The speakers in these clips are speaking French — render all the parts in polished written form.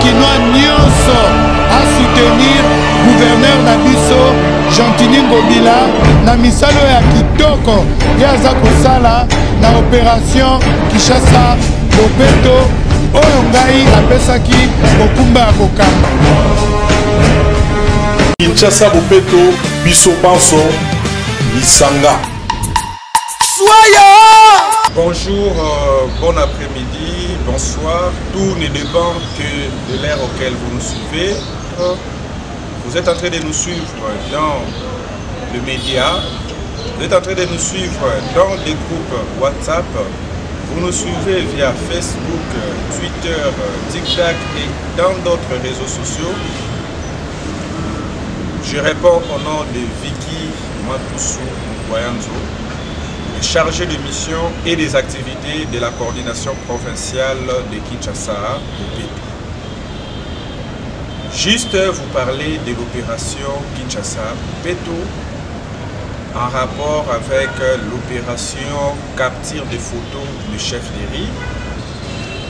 Kinois nyonso à soutenir gouverneur Nabiso Gentini Ngobila na misalo ya kitoko yaza kosala na opération Kinshasa Bopeto oyo ngai apesaki bokumba ya kokamba. Kinshasa Bopeto biso panso Misanga. Soya! Bonjour, bon après-midi, bonsoir. Tout ne dépend que de l'ère auquel vous nous suivez. Vous êtes en train de nous suivre dans le média, vous êtes en train de nous suivre dans des groupes WhatsApp, vous nous suivez via Facebook, Twitter, TikTok et dans d'autres réseaux sociaux. Je réponds au nom de Vicky Matusu Mkwayanzo, chargé de mission et des activités de la coordination provinciale de Kinshasa. Juste vous parler de l'opération Kinshasa Bopeto en rapport avec l'opération capture des photos du chef d'Éry.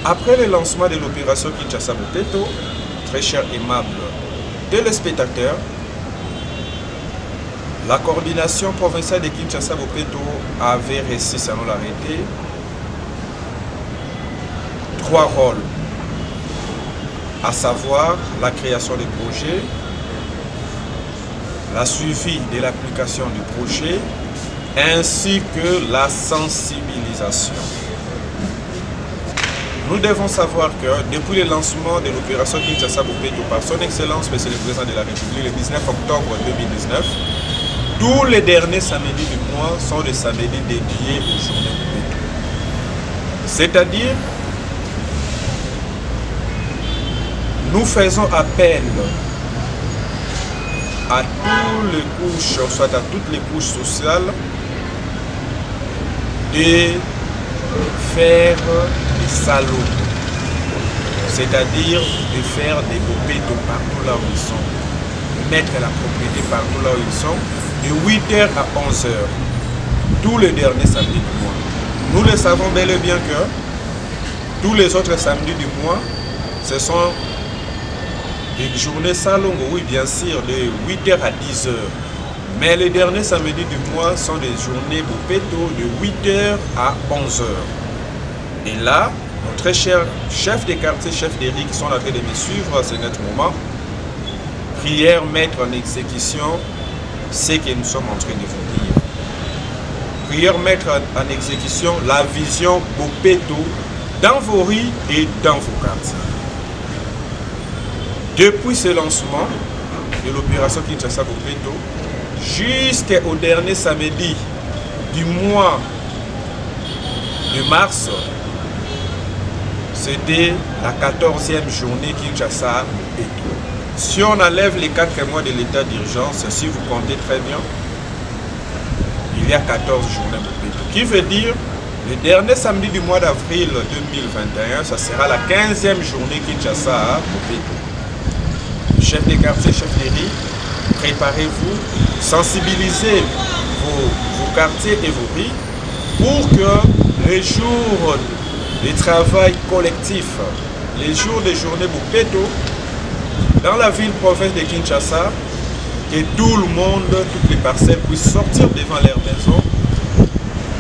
Après le lancement de l'opération Kinshasa Bopeto, très cher aimable téléspectateurs, la coordination provinciale de Kinshasa Bopeto avait reçu, selon l'arrêté, 3 rôles, à savoir la création des projets, la suivi de l'application du projet, ainsi que la sensibilisation. Nous devons savoir que depuis le lancement de l'opération Kinshasa Bopeto par son Excellence Monsieur le Président de la République le 19 octobre 2019, tous les derniers samedis du mois sont des samedis dédiés aux journées Bopeto. C'est-à-dire, nous faisons appel à toutes les couches, soit à toutes les couches sociales, de faire des salons, c'est-à-dire de faire des Bopeto partout là où ils sont, de mettre la propriété partout là où ils sont, de 8h à 11h, tous les derniers samedis du mois. Nous le savons bel et bien que tous les autres samedis du mois, ce sont des journées salon, oui bien sûr, de 8h à 10h. Mais les derniers samedis du mois sont des journées Bopeto de 8h à 11h. Et là, nos très chers chefs de quartier, chefs d'Éry qui sont en train de me suivre à ce net moment, prière mettre en exécution ce que nous sommes en train de vous dire. Prière mettre en exécution la vision Bopeto dans vos rues et dans vos quartiers. Depuis ce lancement de l'opération Kinshasa Bopeto, jusqu'au dernier samedi du mois de mars, c'était la 14e journée Kinshasa Bopeto. Si on enlève les 4 mois de l'état d'urgence, si vous comptez très bien, il y a 14 journées Bopeto. Qui veut dire, le dernier samedi du mois d'avril 2021, ça sera la 15e journée Kinshasa Bopeto. Chef de quartier, chef d'Éry, préparez-vous, sensibilisez vos quartiers et vos rues pour que les jours de travail collectif, les jours de journée Bopeto, dans la ville-province de Kinshasa, que tout le monde, toutes les parcelles puissent sortir devant leur maison,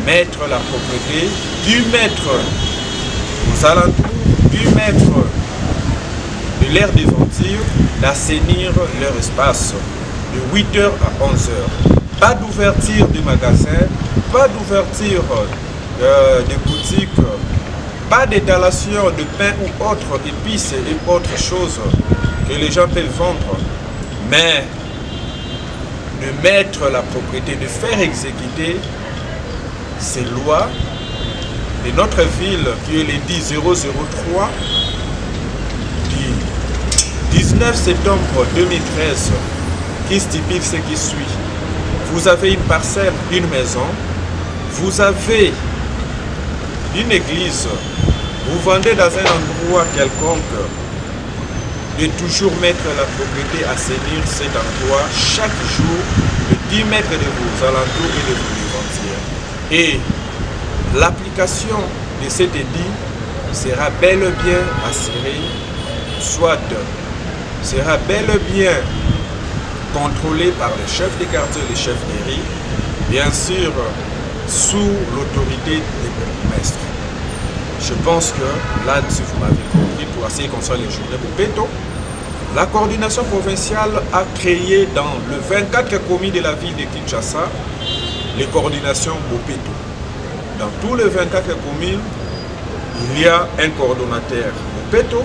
mettre la propriété, du mettre aux alentours, du mettre de l'air devanture, d'assainir leur espace de 8h à 11h. Pas d'ouverture de magasins, pas d'ouverture de boutiques, pas d'étalation de pain ou autres épices et autres choses que les gens peuvent vendre, mais de mettre la propriété, de faire exécuter ces lois de notre ville qui est le 10003 du 19 septembre 2013 qui stipule ce qui suit. Vous avez une parcelle, une maison, vous avez une église, vous vendez dans un endroit quelconque, de toujours mettre la propriété à assainir cet endroit chaque jour de 10 mètres de vos alentours et de vos devantures. Et l'application de cet édit sera bel et bien assurée soit sera bel et bien contrôlé par les chefs des quartiers, les chefs des riz, bien sûr sous l'autorité des bourgmestres. Je pense que là, si vous m'avez compris, pour ce qui concerne les journées Bopeto, la coordination provinciale a créé dans le 24 communes de la ville de Kinshasa les coordinations Bopeto. Dans tous les 24 communes, il y a un coordonnateur Bopeto,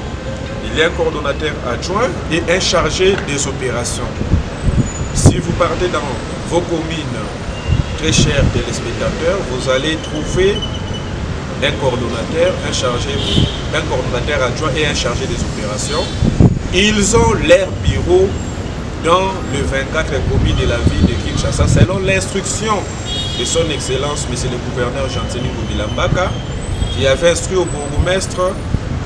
il y a un coordonnateur adjoint et un chargé des opérations. Si vous partez dans vos communes, très chers téléspectateurs, vous allez trouver un coordonnateur, un coordonnateur adjoint et un chargé des opérations. Ils ont leur bureau dans le 24 communes de la ville de Kinshasa, selon l'instruction de son Excellence, Monsieur le gouverneur Jean-Tini Ngobila-Mbaka, qui avait instruit au bourgmestre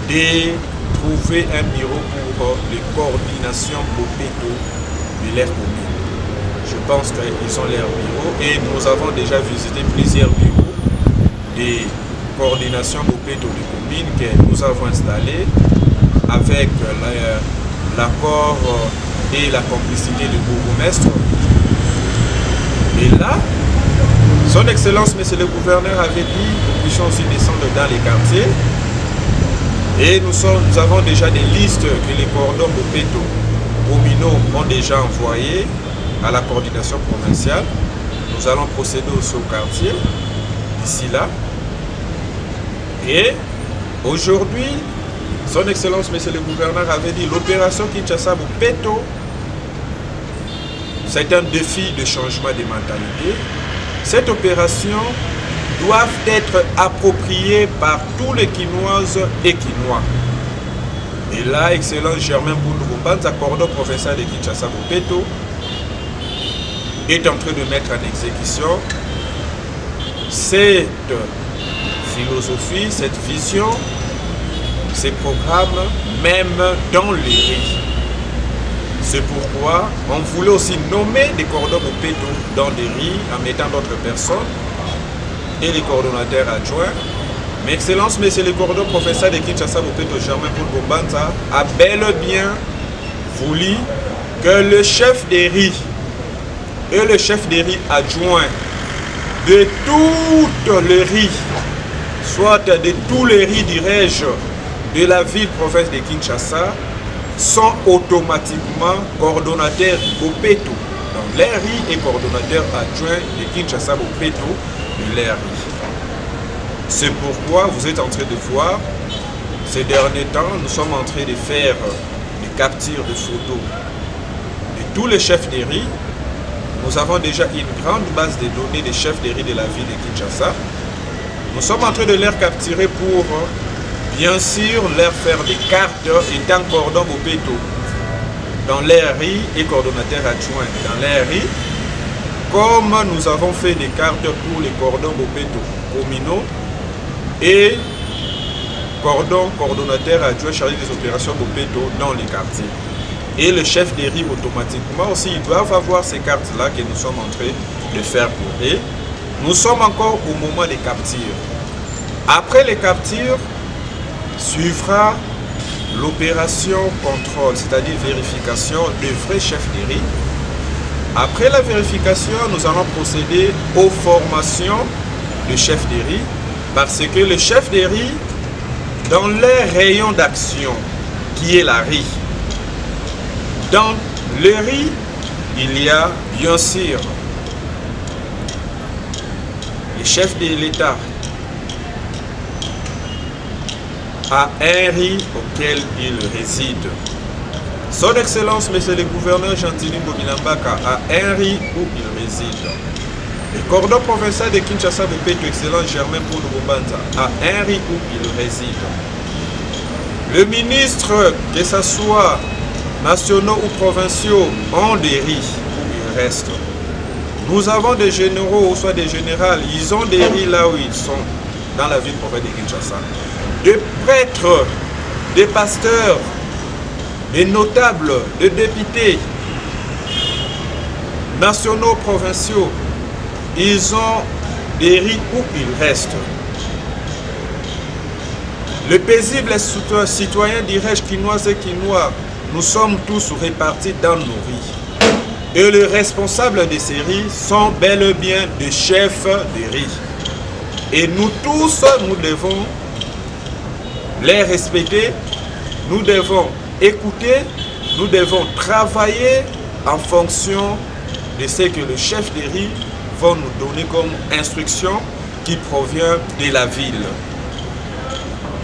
de trouver un bureau pour les coordinations Bopeto de leur commune. Je pense qu'ils ont leur bureau et nous avons déjà visité plusieurs bureaux des coordinations Bopeto de communes que nous avons installées avec l'accord et la complicité du bourgmestre. Et là, son Excellence, Monsieur le gouverneur, avait dit que nous puissions aussi descendre dans les quartiers. Et nous avons déjà des listes que les cordons Bopeto communaux ont déjà envoyées à la coordination provinciale. Nous allons procéder au quartier d'ici là. Et aujourd'hui, son Excellence, Monsieur le gouverneur, avait dit l'opération Kinshasa Bopeto, c'est un défi de changement de mentalité. Cette opération doit être appropriée par tous les Kinoises et Kinois. Et là, Excellence Germain Boundou-Bombanza, coordonnateur provincial de Kinshasa Bopeto, est en train de mettre en exécution cette philosophie, cette vision, ces programmes, même dans les riz. C'est pourquoi on voulait aussi nommer des coordonnateurs Bopeto dans les riz en mettant d'autres personnes et les coordonnateurs adjoints. Mais Excellence, Monsieur le coordonnateur professeur de Kinshasa Bopeto, Germain Boundou-Bombanza, a bel et bien voulu que le chef des riz et le chef des riz adjoint de toutes les riz, soit de tous les riz du Rège de la ville-province de Kinshasa, sont automatiquement coordonnateurs Bopeto. Donc les riz et coordonnateurs adjoints de Kinshasa Bopeto de les riz. C'est pourquoi vous êtes en train de voir, ces derniers temps, nous sommes en train de faire des captures de photos de tous les chefs des riz. Nous avons déjà une grande base de données des chefs des riz de la ville de Kinshasa. Nous sommes en train de les capturer pour, bien sûr, leur faire des cartes étant cordon Bopeto dans les riz et coordonnateurs adjoints dans les riz, comme nous avons fait des cartes pour les cordons Bopeto communaux et coordonnateur adjoint chargé des opérations Bopeto dans les quartiers. Et le chef des riz automatiquement aussi, ils doivent avoir ces cartes-là que nous sommes en train de faire pour eux. Nous sommes encore au moment des captures. Après les captures, suivra l'opération contrôle, c'est-à-dire vérification de vrais chefs des riz. Après la vérification, nous allons procéder aux formations de chefs des riz, parce que le chef des riz, dans les rayons d'action, qui est la riz, dans le riz, il y a bien sûr les chefs de l'État à un riz auquel il réside. Son Excellence, Monsieur le gouverneur Jean-Tini Ngobila-Mbaka, a un riz où il réside. Le cordon provincial de Kinshasa Bopeto, Excellence Germain Boundou-Bombanza, a un riz où il réside. Le ministre, que ce soit nationaux ou provinciaux, ont des riz où ils restent. Nous avons des généraux ou soit des générales, ils ont des riz là où ils sont, dans la ville provinciale de Kinshasa. Des prêtres, des pasteurs, des notables, des députés, nationaux, provinciaux, ils ont des riz où ils restent. Les paisibles citoyens, dirais-je, Quinoises et Quinois, nous sommes tous répartis dans nos riz. Et les responsables de ces riz sont bel et bien des chefs de riz. Et nous tous, nous devons les respecter, nous devons écouter, nous devons travailler en fonction de ce que le chef de riz va nous donner comme instruction qui provient de la ville.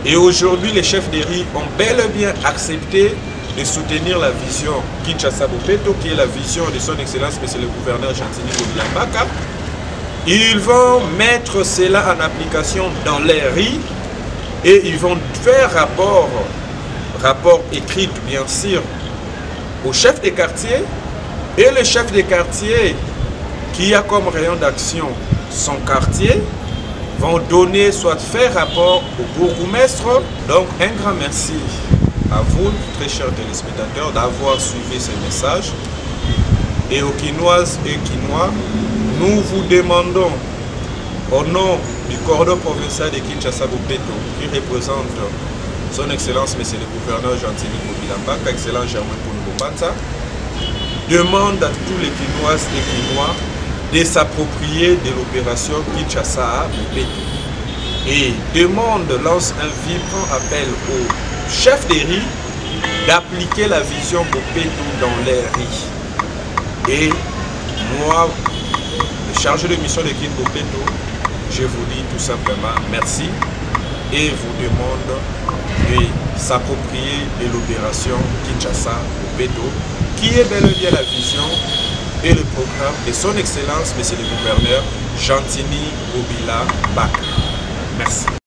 Et aujourd'hui, les chefs de riz ont bel et bien accepté de soutenir la vision Kinshasa Bopeto, qui est la vision de son excellence, monsieur le gouverneur Gentini Ngobila Mbaka. Ils vont mettre cela en application dans les riz et ils vont faire rapport écrit bien sûr, au chef des quartiers, et le chef des quartiers qui a comme rayon d'action son quartier vont donner, soit faire rapport au bourgmestre. Donc un grand merci à vous, très chers téléspectateurs, d'avoir suivi ces messages. Et aux Quinoises et Quinois, nous vous demandons, au nom du cordon provincial de Kinshasa Bopeto, qui représente son excellence, monsieur le gouverneur Gentini Ngobila Mbaka, excellent Germain Pounoubanza, demande à tous les Quinoises et Quinois de s'approprier de l'opération Kinshasa Bopeto. Et lance un vibrant appel aux chefs des riz d'appliquer la vision Bopeto dans les riz. Et moi, le chargé de mission de Kin Bopeto, je vous dis tout simplement merci et vous demande de s'approprier de l'opération Kinshasa Bopeto, qui est bel et bien la vision et le programme de son excellence, monsieur le gouverneur Gentini Ngobila Mbaka. Merci.